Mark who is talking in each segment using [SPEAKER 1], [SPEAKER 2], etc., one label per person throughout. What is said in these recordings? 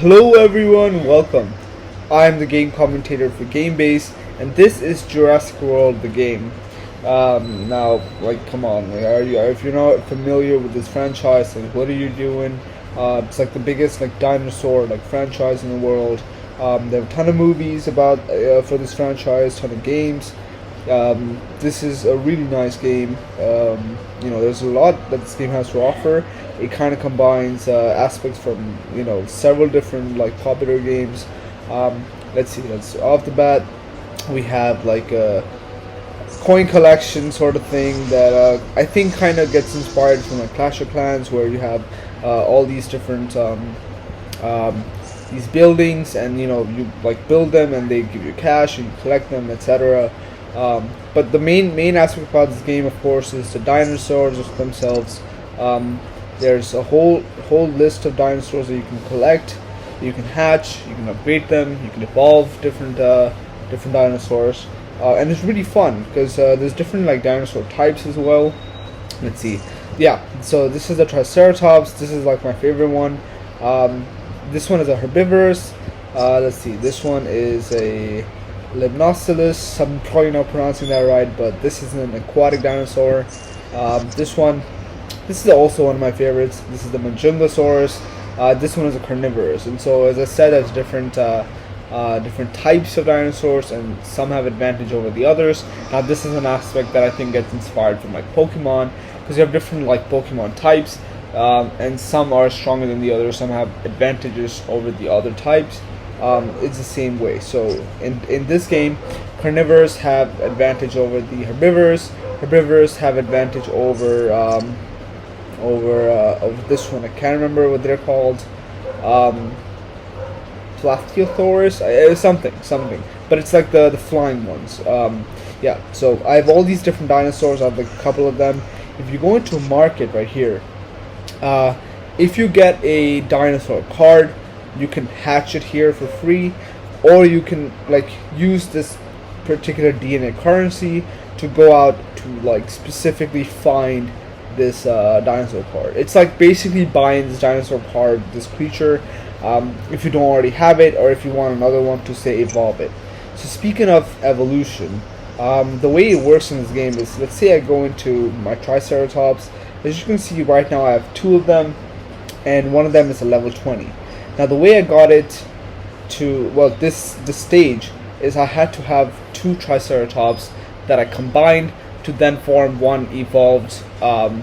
[SPEAKER 1] Hello everyone, welcome. I am the game commentator for Gamebass, and this is Jurassic World, the game. Now, come on, if you're not familiar with this franchise, what are you doing? It's like the biggest dinosaur franchise in the world. There are a ton of movies about for this franchise, ton of games. This is a really nice game. There's a lot that this game has to offer. It kind of combines aspects from several different popular games. Let's see. Let's off the bat, we have a coin collection sort of thing that I think kind of gets inspired from Clash of Clans, where you have all these different these buildings, and you build them, and they give you cash, and you collect them, etc. But the main aspect about this game, of course, is the dinosaurs themselves. There's a whole list of dinosaurs that you can collect, you can hatch, you can upgrade them, you can evolve different dinosaurs, and it's really fun because there's different dinosaur types as well. Let's see, yeah. So this is a Triceratops. This is my favorite one. This one is a herbivorous. Let's see. This one is a Limnoceros. I'm probably not pronouncing that right, but this is an aquatic dinosaur. This is also one of my favorites. This is the Majungasaurus. This one is a carnivorous, and so as I said, there's different types of dinosaurs, and some have advantage over the others. Now, this is an aspect that I think gets inspired from Pokemon, because you have different Pokemon types, and some are stronger than the others. Some have advantages over the other types. It's the same way. So in this game, carnivores have advantage over the herbivores. Herbivores have advantage over this one. I can't remember what they're called. Plateosaurus, something. But it's the flying ones. Yeah. So I have all these different dinosaurs. I have a couple of them. If you go into a market right here, if you get a dinosaur card, you can hatch it here for free, or you can use this particular DNA currency to go out to specifically find this dinosaur card. It's basically buying this dinosaur card, this creature, if you don't already have it, or if you want another one to say evolve it. So speaking of evolution, the way it works in this game is, let's say I go into my Triceratops. As you can see right now, I have two of them, and one of them is a level 20. Now, the way I got it to this stage is I had to have two Triceratops that I combined to then form one evolved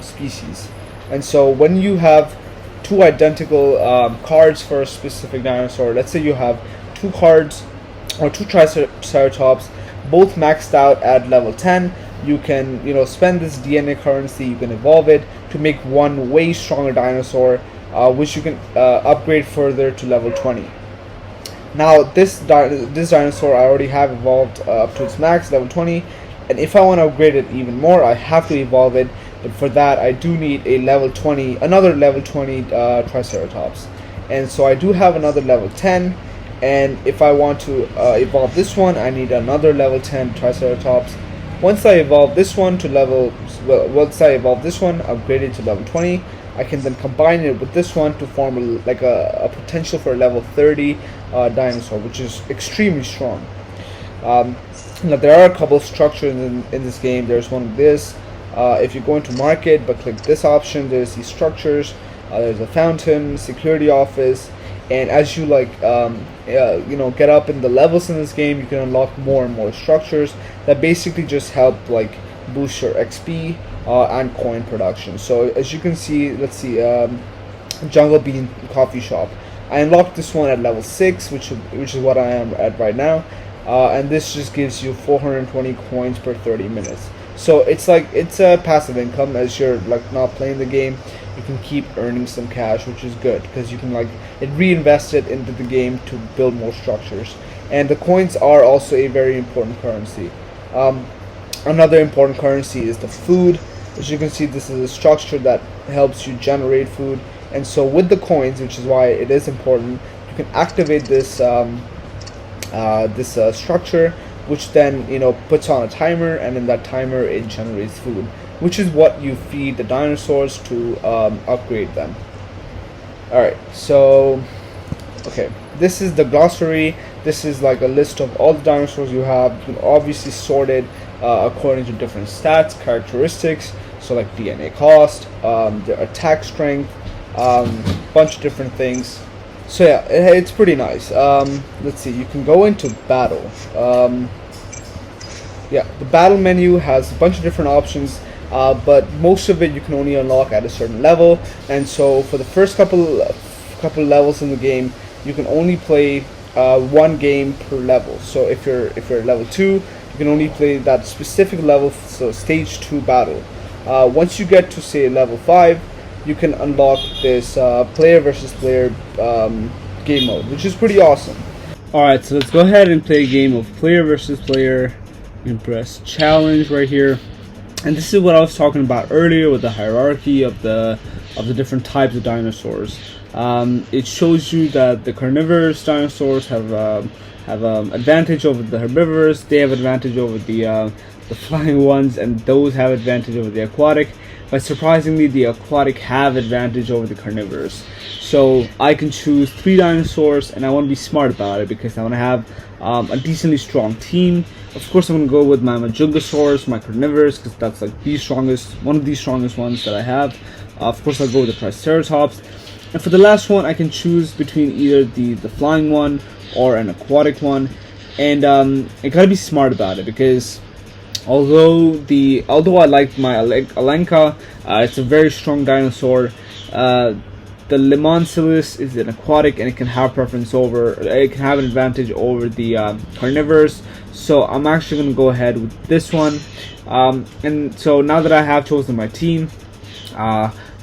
[SPEAKER 1] species. And so when you have two identical cards for a specific dinosaur, let's say you have two cards or two Triceratops, both maxed out at level 10, you can spend this DNA currency, you can evolve it to make one way stronger dinosaur, which you can upgrade further to level 20. Now this dinosaur I already have evolved up to its max, level 20, and if I want to upgrade it even more, I have to evolve it, but for that I do need another level 20 Triceratops. And so I do have another level 10, and if I want to evolve this one, I need another level 10 Triceratops. Once I evolve this one, upgrade it to level 20, I can then combine it with this one to form a potential for a level 30 dinosaur, which is extremely strong. Now, there are a couple of structures in this game. There's one of this. If you go into market but click this option, there's these structures. There's a fountain, security office, and as you get up in the levels in this game, you can unlock more and more structures that basically just help boost your XP and coin production. So as you can see, let's see, Jungle Bean Coffee Shop. I unlocked this one at level 6, which is what I am at right now, and this just gives you 420 coins per 30 minutes. So it's a passive income. As you're not playing the game, you can keep earning some cash, which is good because you can reinvest it into the game to build more structures. And the coins are also a very important currency. Another important currency is the food. As you can see, this is a structure that helps you generate food, and so with the coins, which is why it is important, you can activate this structure, which then puts on a timer, and in that timer it generates food, which is what you feed the dinosaurs to upgrade them. Alright, so Okay, this is the glossary. This is like a list of all the dinosaurs you have, obviously sorted according to different stats, characteristics. So like DNA cost, their attack strength, bunch of different things. So yeah, it's pretty nice. Let's see, you can go into battle. Yeah, the battle menu has a bunch of different options, but most of it you can only unlock at a certain level. And so for the first couple levels in the game, you can only play one game per level. So if you're at level 2, you can only play that specific level, so stage 2 battle. Once you get to say level 5, you can unlock this player versus player game mode, which is pretty awesome. Alright, so let's go ahead and play a game of player versus player. You can press challenge right here, and this is what I was talking about earlier with the hierarchy of the different types of dinosaurs. It shows you that the carnivorous dinosaurs have advantage over the herbivores. They have advantage over the flying ones, and those have advantage over the aquatic. But surprisingly, the aquatic have advantage over the carnivores. So I can choose 3 dinosaurs, and I want to be smart about it because I want to have a decently strong team. Of course, I'm going to go with my Majungasaurs, my carnivores, because that's like one of the strongest ones that I have. Of course, I'll go with the Triceratops. And for the last one, I can choose between either the flying one or an aquatic one. And I gotta be smart about it because although I like my Alenka, it's a very strong dinosaur. The Limoncelus is an aquatic, and it can have an advantage over the carnivores. So I'm actually going to go ahead with this one. And so now that I have chosen my team,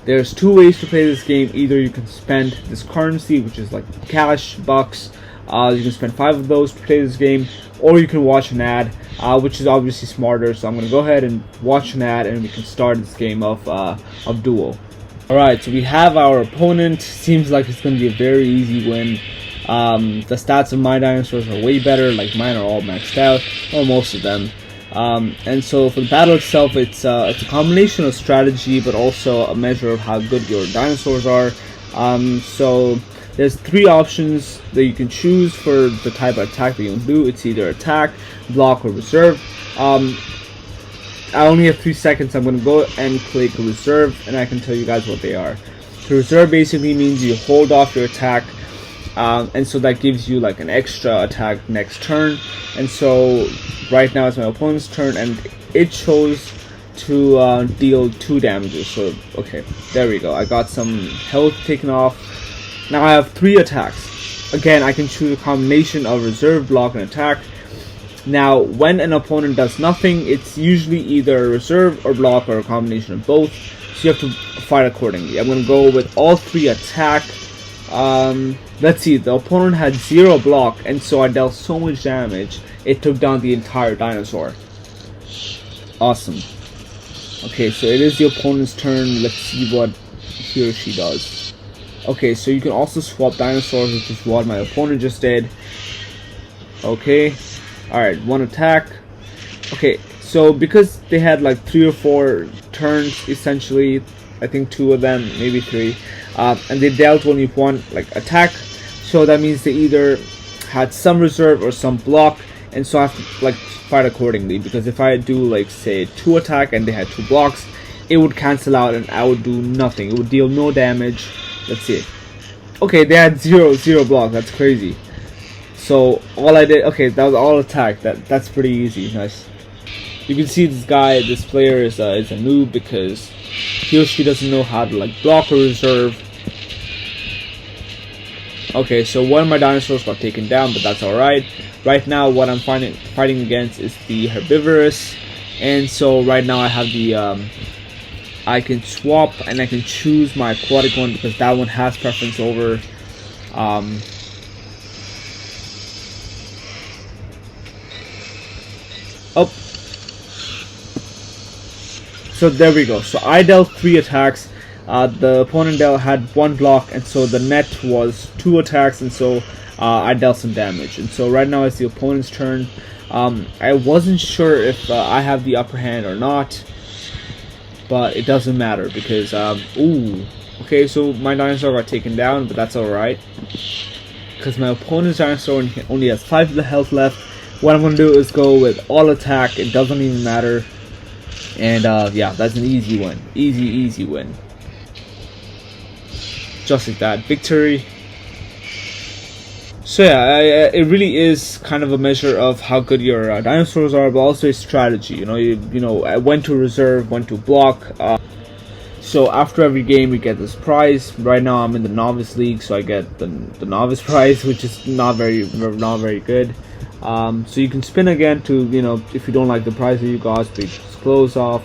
[SPEAKER 1] there's 2 ways to play this game. Either you can spend this currency, which is like cash, bucks. You can spend 5 of those to play this game, or you can watch an ad, which is obviously smarter. So I'm going to go ahead and watch an ad, and we can start this game of duel. Alright, so we have our opponent. Seems like it's going to be a very easy win. The stats of my dinosaurs are way better, like mine are all maxed out, or most of them. And so for the battle itself, it's a combination of strategy, but also a measure of how good your dinosaurs are. So there's 3 options that you can choose for the type of attack that you want to do. It's either attack, block, or reserve. I only have 3 seconds. I'm going to go and click reserve, and I can tell you guys what they are. So reserve basically means you hold off your attack, and so that gives you like an extra attack next turn. And so right now it's my opponent's turn, and it chose to deal 2 damages. So okay, there we go. I got some health taken off. Now I have 3 attacks. Again, I can choose a combination of reserve, block, and attack. Now, when an opponent does nothing, it's usually either reserve or block or a combination of both. So you have to fight accordingly. I'm going to go with all 3 attack. Let's see, the opponent had 0 block, and so I dealt so much damage, it took down the entire dinosaur. Awesome. Okay, so it is the opponent's turn. Let's see what he or she does. Okay, so you can also swap dinosaurs, which is what my opponent just did. Okay. Alright, 1 attack. Okay, so because they had like 3 or 4 turns, essentially, I think 2 of them, maybe 3, and they dealt only 1 like attack, so that means they either had some reserve or some block, and so I have to like fight accordingly, because if I do like say 2 attack and they had 2 blocks, it would cancel out and I would do nothing. It would deal no damage. Let's see. Okay, they had 0 block. That's crazy. So all I did, okay, that was all attack. That's pretty easy. Nice. You can see this player is a noob because he or she doesn't know how to like block or reserve. Okay, so one of my dinosaurs got taken down, but that's alright. Right now, what I'm fighting against is the herbivorous, and so right now I have the I can swap and I can choose my aquatic one because that one has preference over So there we go. So I dealt 3 attacks. The opponent had 1 block, and so the net was 2 attacks, and so I dealt some damage. And so right now it's the opponent's turn. I wasn't sure if I have the upper hand or not, but it doesn't matter because ooh, okay, so my dinosaur got taken down, but that's alright because my opponent's dinosaur only has 5 health left, what I'm going to do is go with all attack. It doesn't even matter. And yeah, that's an easy win. Easy win. Just like that. Victory. So yeah, it really is kind of a measure of how good your dinosaurs are, but also a strategy. You know when to reserve, when to block. So after every game, we get this prize. Right now, I'm in the novice league, so I get the novice prize, which is not very good. So you can spin again to, if you don't like the prize that you got, so you just close off.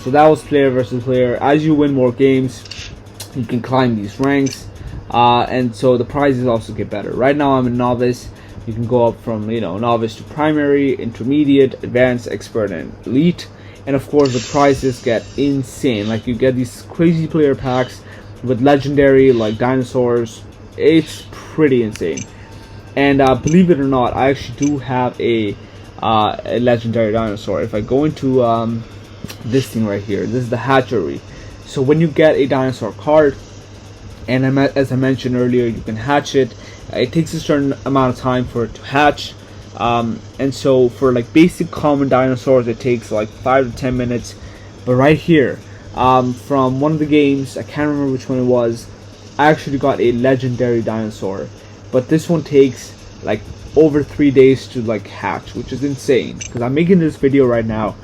[SPEAKER 1] So that was player versus player. As you win more games, you can climb these ranks. And so the prizes also get better. Right now I'm a novice. You can go up from novice to primary, intermediate, advanced, expert, and elite. And of course the prizes get insane. Like you get these crazy player packs with legendary like dinosaurs. It's pretty insane. And believe it or not, I actually do have a legendary dinosaur. If I go into this thing right here, this is the hatchery. So when you get a dinosaur card, and as I mentioned earlier, you can hatch it. It takes a certain amount of time for it to hatch, and so for like basic common dinosaurs, it takes like 5 to 10 minutes. But right here, from one of the games, I can't remember which one it was, I actually got a legendary dinosaur. But this one takes like over 3 days to like hatch, which is insane. Because I'm making this video right now,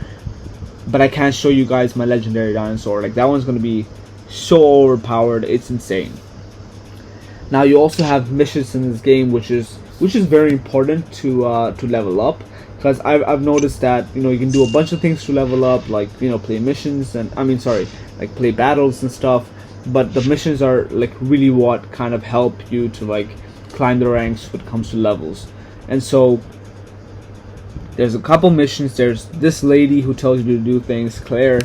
[SPEAKER 1] but I can't show you guys my legendary dinosaur. Like that one's gonna be so overpowered, it's insane. Now you also have missions in this game, which is very important to level up, because I've noticed that you can do a bunch of things to level up, like play missions and like play battles and stuff, but the missions are like really what kind of help you to like climb the ranks when it comes to levels. And so there's a couple missions. There's this lady who tells you to do things, Claire,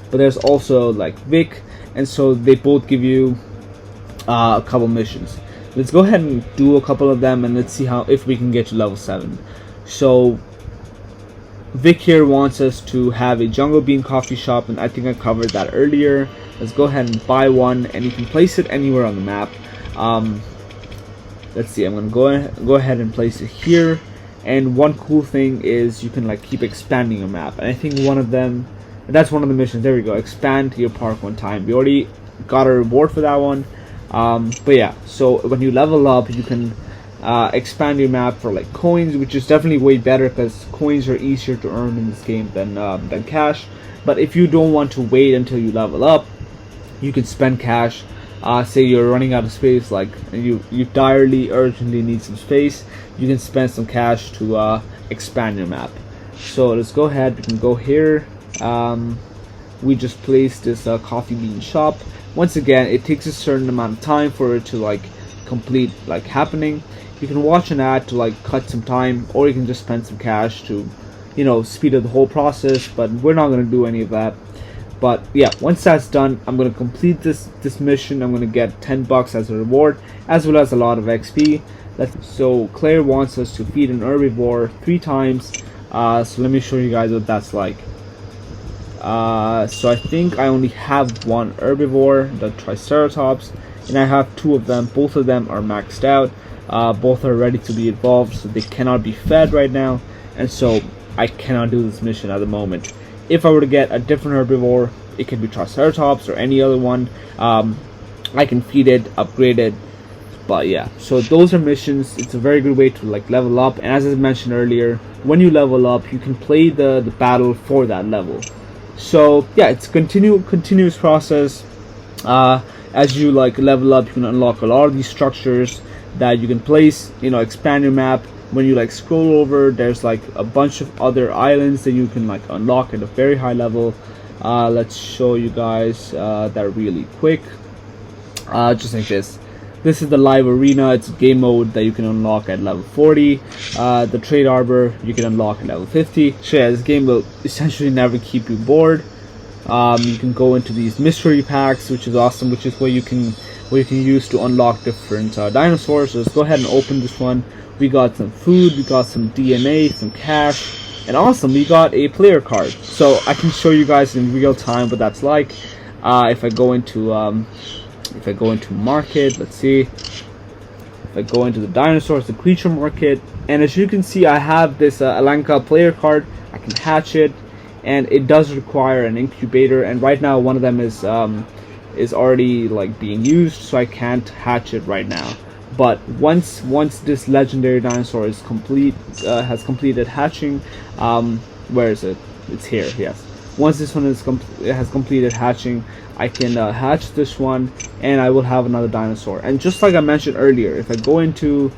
[SPEAKER 1] but there's also like Vic. And so they both give you a couple missions. Let's go ahead and do a couple of them, and let's see if we can get to level 7. So Vic here wants us to have a jungle bean coffee shop, and I think I covered that earlier. Let's go ahead and buy one, and you can place it anywhere on the map. Let's see, I'm gonna go ahead and place it here. And one cool thing is you can like keep expanding your map, and I think one of them, that's one of the missions. There we go. Expand your park one time. We already got a reward for that one. But yeah, so when you level up, you can expand your map for like coins, which is definitely way better because coins are easier to earn in this game than cash. But if you don't want to wait until you level up, you can spend cash. Say you're running out of space, like you direly, urgently need some space, you can spend some cash to expand your map. So let's go ahead. We can go here. We just placed this coffee bean shop. Once again, it takes a certain amount of time for it to like complete like happening. You can watch an ad to like cut some time, or you can just spend some cash to speed up the whole process, but we're not going to do any of that. But yeah, once that's done, I'm going to complete this mission. I'm going to get 10 bucks as a reward, as well as a lot of XP. So Claire wants us to feed an herbivore 3 times. So let me show you guys what that's like. So I think I only have one herbivore, the Triceratops, and I have 2 of them. Both of them are maxed out. Both are ready to be evolved, so they cannot be fed right now, and so I cannot do this mission at the moment. If I were to get a different herbivore, it could be Triceratops or any other one, I can feed it, upgrade it. But yeah, so those are missions. It's a very good way to like level up, and as I mentioned earlier, when you level up, you can play the battle for that level. So yeah, it's continuous process. As you like level up, you can unlock a lot of these structures that you can place, expand your map. When you like scroll over, there's like a bunch of other islands that you can like unlock at a very high level. Let's show you guys that really quick. Just like this. This is the live arena. It's a game mode that you can unlock at level 40. The trade arbor you can unlock at level 50. So yeah, this game will essentially never keep you bored. You can go into these mystery packs, which is awesome, which is where you can use to unlock different dinosaurs. So let's go ahead and open this one. We got some food, we got some DNA, some cash, and awesome, we got a player card. So I can show you guys in real time what that's like. If I go into market, let's see. If I go into the dinosaurs, the creature market, and as you can see, I have this Alanka player card. I can hatch it, and it does require an incubator. And right now, one of them is already like being used, so I can't hatch it right now. But once this legendary dinosaur is has completed hatching, where is it? It's here. Yes. Once this one has completed hatching, I can hatch this one, and I will have another dinosaur. And just like I mentioned earlier, if I go into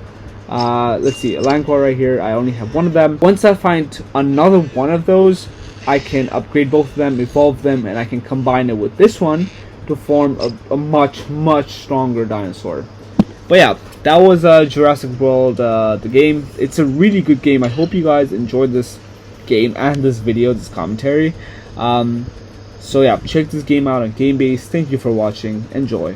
[SPEAKER 1] let's see, Alankor right here, I only have one of them. Once I find another one of those, I can upgrade both of them, evolve them, and I can combine it with this one to form a much stronger dinosaur. But yeah, that was Jurassic World, the game. It's a really good game. I hope you guys enjoyed this game and this video, this commentary. So yeah, check this game out on Gamebass. Thank you for watching. Enjoy.